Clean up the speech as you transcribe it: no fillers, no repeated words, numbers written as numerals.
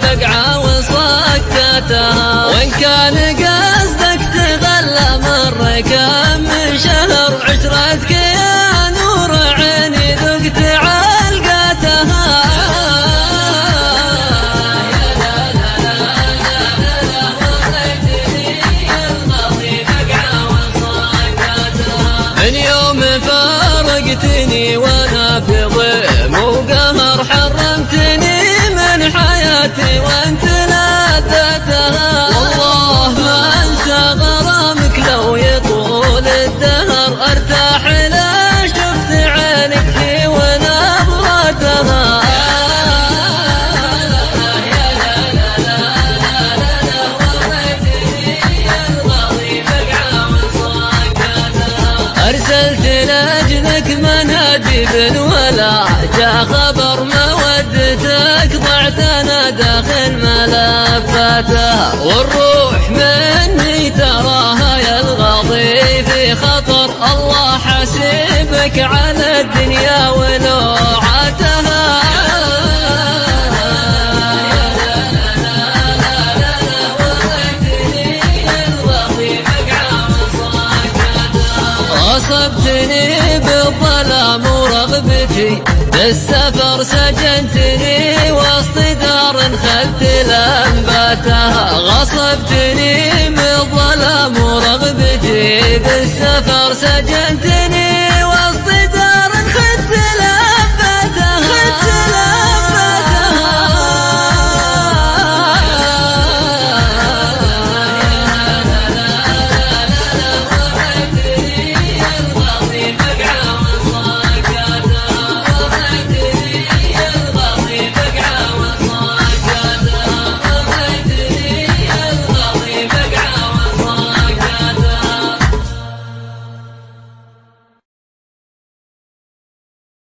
بقعة وصكتها. وإن كان قصدك تغلى مر كم من شهر، عشرتك يا نور عيني ذقت علقتها. من يوم فارقتني وانا في ضيم وقهر، حرمتني من حياتي وانت لذتها. والله ما انسى غرامك لو يطول الدهر، ارتاح لا شفت عينك في ونبرتها. أرسلت لأجلك مناديب ولا جاء خبر، مودتك ضعت أنا داخل ملفاتها. والروح مني تراها يا الغاضي في خطر، الله حسيبك على الدنيا ولوعتها. غصبتني بالظلام ورغبتي بالسفر، سجنتني وسط دار خلت لمباتها. غصبتني بالظلام ورغبتي بالسفر، سجنتني